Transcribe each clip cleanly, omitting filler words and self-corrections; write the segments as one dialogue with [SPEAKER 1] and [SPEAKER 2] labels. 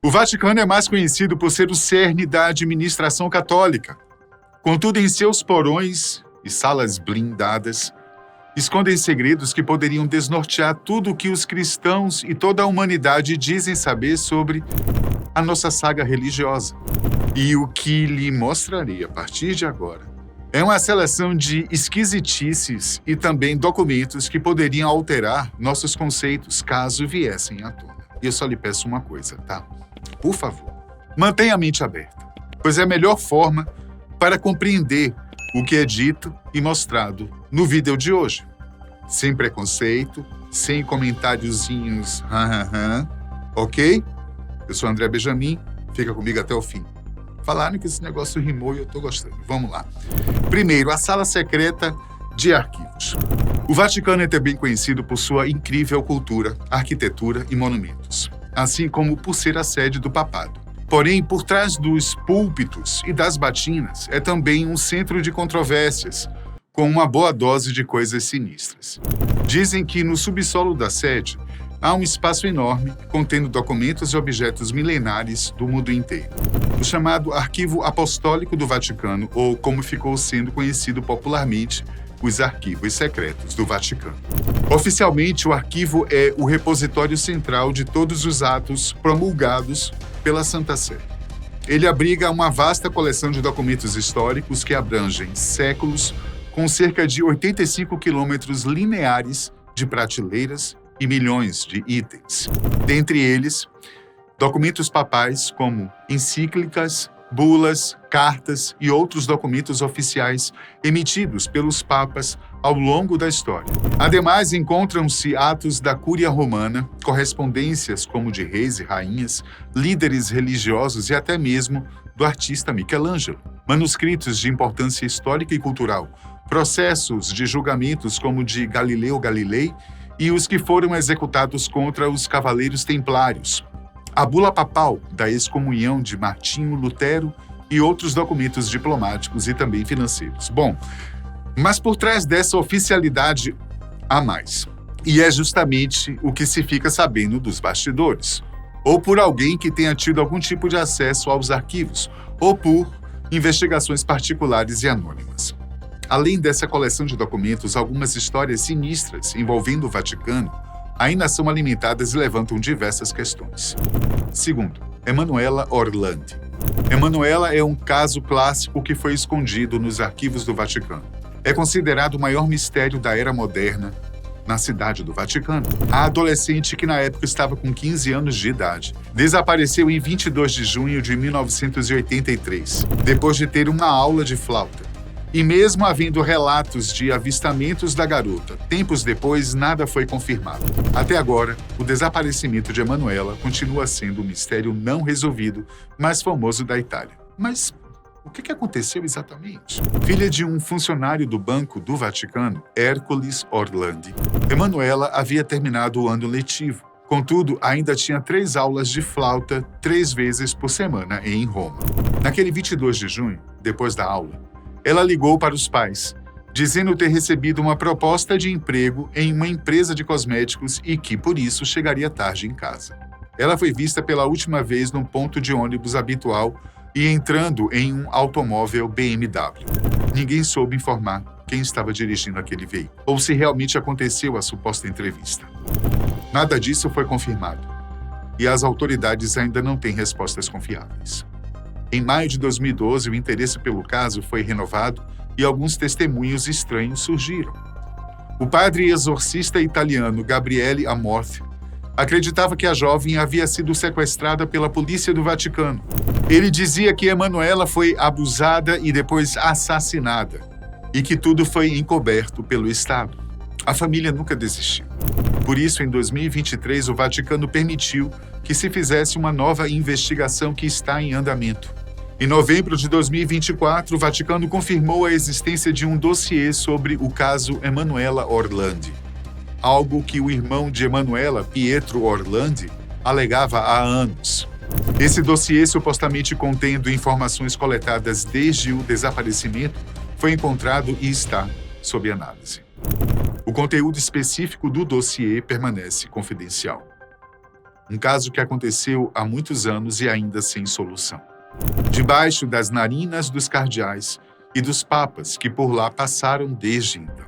[SPEAKER 1] O Vaticano é mais conhecido por ser o cerne da administração católica. Contudo, em seus porões e salas blindadas, escondem segredos que poderiam desnortear tudo o que os cristãos e toda a humanidade dizem saber sobre a nossa saga religiosa. E o que lhe mostrarei a partir de agora é uma seleção de esquisitices e também documentos que poderiam alterar nossos conceitos caso viessem à tona. E eu só lhe peço uma coisa, tá? Por favor, mantenha a mente aberta, pois é a melhor forma para compreender o que é dito e mostrado no vídeo de hoje. Sem preconceito, sem comentáriozinhos, ok? Eu sou André Benjamin, fica comigo até o fim. Falaram que esse negócio rimou e eu tô gostando. Vamos lá. Primeiro, a sala secreta de arquivos. O Vaticano é também conhecido por sua incrível cultura, arquitetura e monumentos, assim como por ser a sede do papado. Porém, por trás dos púlpitos e das batinas é também um centro de controvérsias, com uma boa dose de coisas sinistras. Dizem que no subsolo da sede há um espaço enorme contendo documentos e objetos milenares do mundo inteiro. O chamado Arquivo Apostólico do Vaticano, ou como ficou sendo conhecido popularmente, os Arquivos Secretos do Vaticano. Oficialmente, o arquivo é o repositório central de todos os atos promulgados pela Santa Sé. Ele abriga uma vasta coleção de documentos históricos que abrangem séculos, com cerca de 85 quilômetros lineares de prateleiras e milhões de itens. Dentre eles, documentos papais como encíclicas, bulas, cartas e outros documentos oficiais emitidos pelos papas ao longo da história. Ademais, encontram-se atos da Cúria Romana, correspondências como de reis e rainhas, líderes religiosos e até mesmo do artista Michelangelo, manuscritos de importância histórica e cultural, processos de julgamentos como de Galileu Galilei e os que foram executados contra os Cavaleiros Templários, a bula papal da excomunhão de Martinho Lutero e outros documentos diplomáticos e também financeiros. Bom, mas por trás dessa oficialidade há mais. E é justamente o que se fica sabendo dos bastidores, ou por alguém que tenha tido algum tipo de acesso aos arquivos, ou por investigações particulares e anônimas. Além dessa coleção de documentos, algumas histórias sinistras envolvendo o Vaticano ainda são alimentadas e levantam diversas questões. Segundo, Emanuela Orlandi. Emanuela é um caso clássico que foi escondido nos arquivos do Vaticano. É considerado o maior mistério da era moderna na cidade do Vaticano. A adolescente, que na época estava com 15 anos de idade, desapareceu em 22 de junho de 1983, depois de ter uma aula de flauta. E mesmo havendo relatos de avistamentos da garota, tempos depois nada foi confirmado. Até agora, o desaparecimento de Emanuela continua sendo um mistério não resolvido, mais famoso da Itália. Mas o que aconteceu exatamente? Filha de um funcionário do Banco do Vaticano, Hércules Orlandi, Emanuela havia terminado o ano letivo. Contudo, ainda tinha 3 aulas de flauta 3 vezes por semana em Roma. Naquele 22 de junho, depois da aula, ela ligou para os pais, dizendo ter recebido uma proposta de emprego em uma empresa de cosméticos e que, por isso, chegaria tarde em casa. Ela foi vista pela última vez num ponto de ônibus habitual e entrando em um automóvel BMW. Ninguém soube informar quem estava dirigindo aquele veículo, ou se realmente aconteceu a suposta entrevista. Nada disso foi confirmado, e as autoridades ainda não têm respostas confiáveis. Em maio de 2012, o interesse pelo caso foi renovado e alguns testemunhos estranhos surgiram. O padre exorcista italiano Gabriele Amorth acreditava que a jovem havia sido sequestrada pela polícia do Vaticano. Ele dizia que Emanuela foi abusada e depois assassinada, e que tudo foi encoberto pelo Estado. A família nunca desistiu. Por isso, em 2023, o Vaticano permitiu que se fizesse uma nova investigação que está em andamento. Em novembro de 2024, o Vaticano confirmou a existência de um dossiê sobre o caso Emanuela Orlandi, algo que o irmão de Emanuela, Pietro Orlandi, alegava há anos. Esse dossiê, supostamente contendo informações coletadas desde o desaparecimento, foi encontrado e está sob análise. O conteúdo específico do dossiê permanece confidencial. Um caso que aconteceu há muitos anos e ainda sem solução. Debaixo das narinas dos cardeais e dos papas que por lá passaram desde então.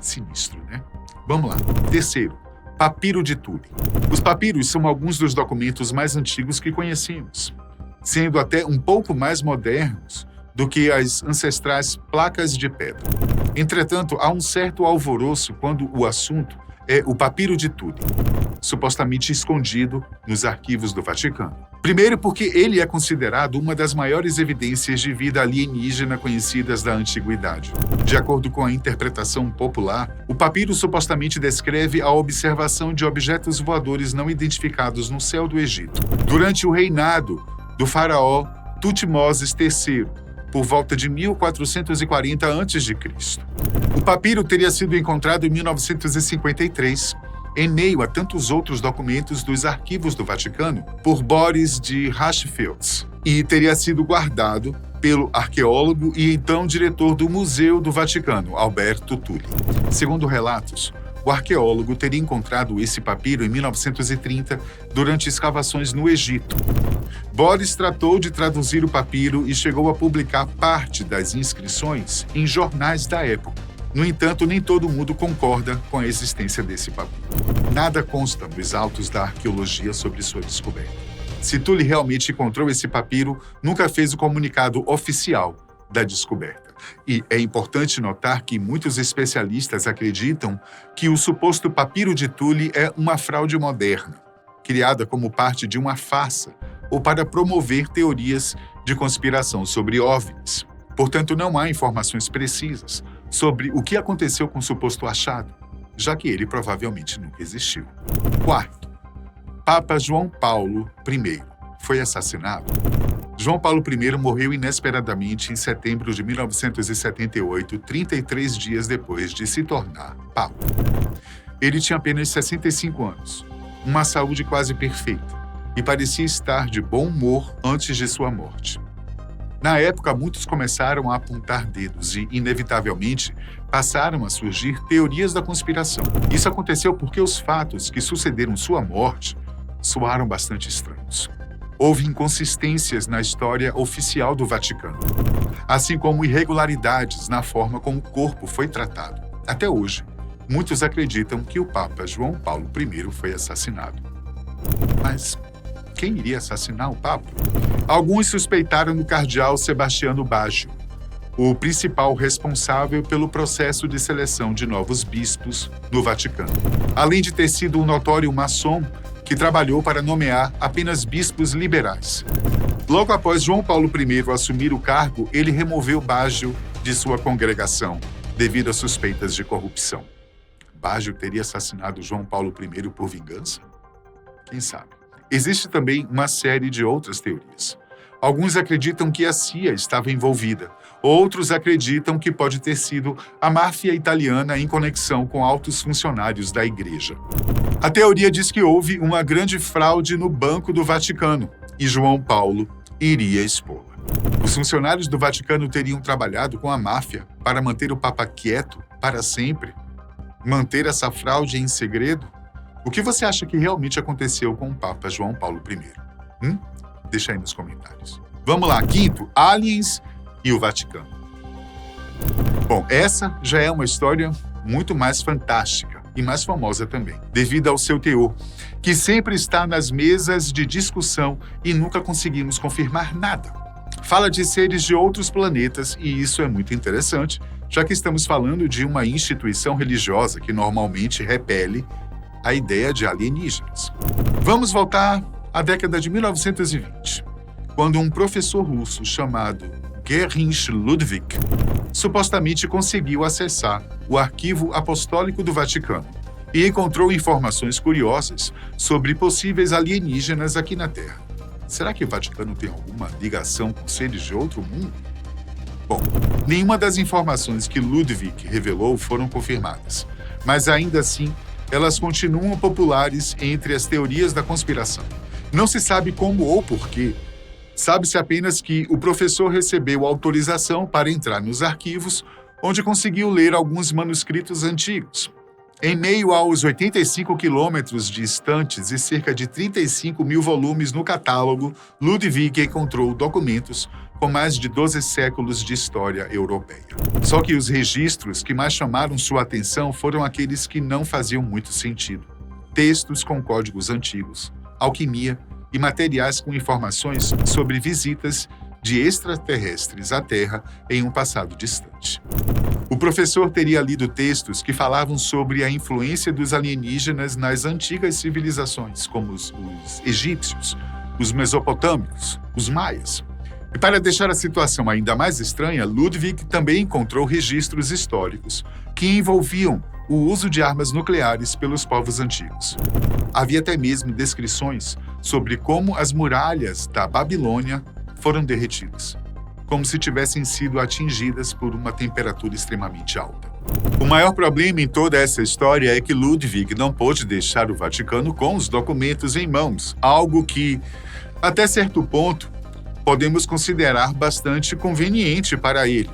[SPEAKER 1] Sinistro, né? Vamos lá. Terceiro, papiro de Tule. Os papiros são alguns dos documentos mais antigos que conhecemos, sendo até um pouco mais modernos do que as ancestrais placas de pedra. Entretanto, há um certo alvoroço quando o assunto é o papiro de Tule, supostamente escondido nos arquivos do Vaticano. Primeiro, porque ele é considerado uma das maiores evidências de vida alienígena conhecidas da antiguidade. De acordo com a interpretação popular, o papiro supostamente descreve a observação de objetos voadores não identificados no céu do Egito, durante o reinado do faraó Tutmoses III, por volta de 1440 a.C. O papiro teria sido encontrado em 1953, em meio a tantos outros documentos dos arquivos do Vaticano, por Boris de Hirschfeld, e teria sido guardado pelo arqueólogo e então diretor do Museu do Vaticano, Alberto Tulli. Segundo relatos, o arqueólogo teria encontrado esse papiro em 1930 durante escavações no Egito. Boris tratou de traduzir o papiro e chegou a publicar parte das inscrições em jornais da época. No entanto, nem todo mundo concorda com a existência desse papiro. Nada consta nos autos da arqueologia sobre sua descoberta. Se Tulli realmente encontrou esse papiro, nunca fez o comunicado oficial da descoberta. E é importante notar que muitos especialistas acreditam que o suposto papiro de Tulli é uma fraude moderna, criada como parte de uma farsa ou para promover teorias de conspiração sobre OVNIs. Portanto, não há informações precisas sobre o que aconteceu com o suposto achado, já que ele provavelmente nunca existiu. Quarto, Papa João Paulo I foi assassinado. João Paulo I morreu inesperadamente em setembro de 1978, 33 dias depois de se tornar Papa. Ele tinha apenas 65 anos, uma saúde quase perfeita, e parecia estar de bom humor antes de sua morte. Na época, muitos começaram a apontar dedos e, inevitavelmente, passaram a surgir teorias da conspiração. Isso aconteceu porque os fatos que sucederam sua morte soaram bastante estranhos. Houve inconsistências na história oficial do Vaticano, assim como irregularidades na forma como o corpo foi tratado. Até hoje, muitos acreditam que o Papa João Paulo I foi assassinado. Mas quem iria assassinar o Papa? Alguns suspeitaram do cardeal Sebastiano Baggio, o principal responsável pelo processo de seleção de novos bispos no Vaticano. Além de ter sido um notório maçom que trabalhou para nomear apenas bispos liberais. Logo após João Paulo I assumir o cargo, ele removeu Baggio de sua congregação, devido a suspeitas de corrupção. Baggio teria assassinado João Paulo I por vingança? Quem sabe? Existe também uma série de outras teorias. Alguns acreditam que a CIA estava envolvida. Outros acreditam que pode ter sido a máfia italiana em conexão com altos funcionários da Igreja. A teoria diz que houve uma grande fraude no Banco do Vaticano e João Paulo iria expô-la. Os funcionários do Vaticano teriam trabalhado com a máfia para manter o Papa quieto para sempre? Manter essa fraude em segredo? O que você acha que realmente aconteceu com o Papa João Paulo I? Deixa aí nos comentários. Vamos lá, quinto, aliens e o Vaticano. Bom, essa já é uma história muito mais fantástica e mais famosa também, devido ao seu teor, que sempre está nas mesas de discussão e nunca conseguimos confirmar nada. Fala de seres de outros planetas e isso é muito interessante, já que estamos falando de uma instituição religiosa que normalmente repele a ideia de alienígenas. Vamos voltar à década de 1920, quando um professor russo chamado Gerinch Ludwig supostamente conseguiu acessar o arquivo apostólico do Vaticano e encontrou informações curiosas sobre possíveis alienígenas aqui na Terra. Será que o Vaticano tem alguma ligação com seres de outro mundo? Bom, nenhuma das informações que Ludwig revelou foram confirmadas, mas ainda assim, elas continuam populares entre as teorias da conspiração. Não se sabe como ou porquê. Sabe-se apenas que o professor recebeu autorização para entrar nos arquivos, onde conseguiu ler alguns manuscritos antigos. Em meio aos 85 quilômetros distantes e cerca de 35 mil volumes no catálogo, Ludwig encontrou documentos com mais de 12 séculos de história europeia. Só que os registros que mais chamaram sua atenção foram aqueles que não faziam muito sentido. Textos com códigos antigos, alquimia e materiais com informações sobre visitas de extraterrestres à Terra em um passado distante. O professor teria lido textos que falavam sobre a influência dos alienígenas nas antigas civilizações, como os egípcios, os mesopotâmicos, os maias. E para deixar a situação ainda mais estranha, Ludwig também encontrou registros históricos que envolviam o uso de armas nucleares pelos povos antigos. Havia até mesmo descrições sobre como as muralhas da Babilônia foram derretidas, como se tivessem sido atingidas por uma temperatura extremamente alta. O maior problema em toda essa história é que Ludwig não pôde deixar o Vaticano com os documentos em mãos, algo que, até certo ponto, podemos considerar bastante conveniente para ele.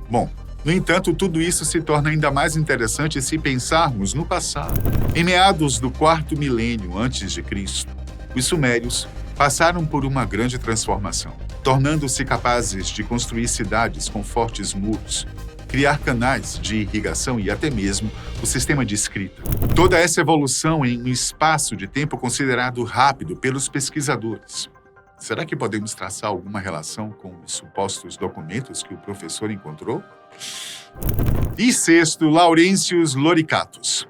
[SPEAKER 1] Bom, no entanto, tudo isso se torna ainda mais interessante se pensarmos no passado. Em meados do 4º milênio antes de Cristo, os sumérios passaram por uma grande transformação, tornando-se capazes de construir cidades com fortes muros, criar canais de irrigação e até mesmo o sistema de escrita. Toda essa evolução em um espaço de tempo considerado rápido pelos pesquisadores. Será que podemos traçar alguma relação com os supostos documentos que o professor encontrou? E sexto, Laurentius Loricatus.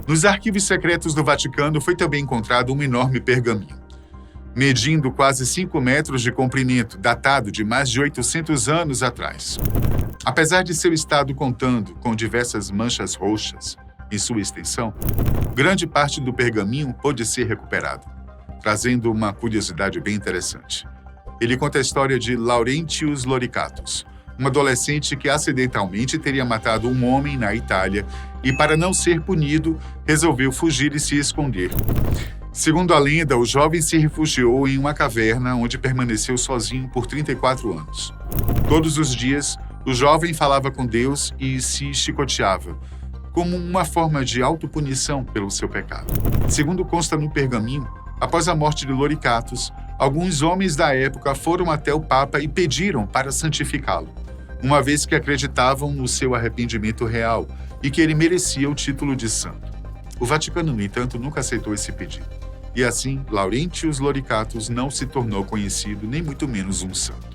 [SPEAKER 1] Nos arquivos secretos do Vaticano foi também encontrado um enorme pergaminho, medindo quase 5 metros de comprimento, datado de mais de 800 anos atrás. Apesar de seu estado contando com diversas manchas roxas em sua extensão, grande parte do pergaminho pôde ser recuperado, trazendo uma curiosidade bem interessante. Ele conta a história de Laurentius Loricatus, um adolescente que acidentalmente teria matado um homem na Itália e, para não ser punido, resolveu fugir e se esconder. Segundo a lenda, o jovem se refugiou em uma caverna onde permaneceu sozinho por 34 anos. Todos os dias, o jovem falava com Deus e se chicoteava, como uma forma de autopunição pelo seu pecado. Segundo consta no pergaminho, após a morte de Loricatus, alguns homens da época foram até o Papa e pediram para santificá-lo, uma vez que acreditavam no seu arrependimento real e que ele merecia o título de santo. O Vaticano, no entanto, nunca aceitou esse pedido. E assim, Laurentius Loricatus não se tornou conhecido, nem muito menos um santo.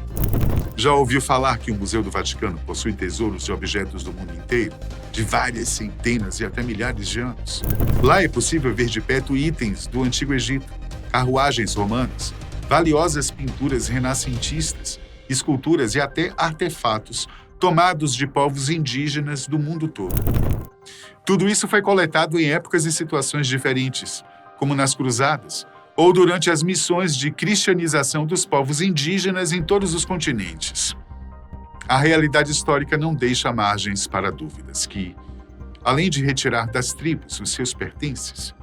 [SPEAKER 1] Já ouviu falar que o Museu do Vaticano possui tesouros de objetos do mundo inteiro, de várias centenas e até milhares de anos? Lá é possível ver de perto itens do Antigo Egito, carruagens romanas, valiosas pinturas renascentistas, esculturas e até artefatos tomados de povos indígenas do mundo todo. Tudo isso foi coletado em épocas e situações diferentes, como nas cruzadas, ou durante as missões de cristianização dos povos indígenas em todos os continentes. A realidade histórica não deixa margens para dúvidas que, além de retirar das tribos os seus pertences,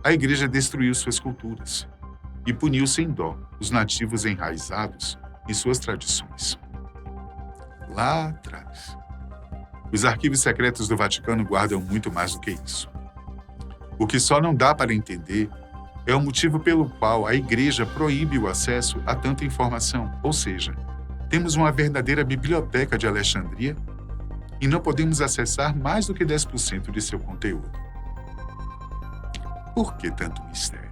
[SPEAKER 1] a Igreja destruiu suas culturas e puniu sem dó os nativos enraizados em suas tradições. Lá atrás, os arquivos secretos do Vaticano guardam muito mais do que isso. O que só não dá para entender é o motivo pelo qual a Igreja proíbe o acesso a tanta informação, ou seja, temos uma verdadeira biblioteca de Alexandria e não podemos acessar mais do que 10% de seu conteúdo. Por que tanto mistério?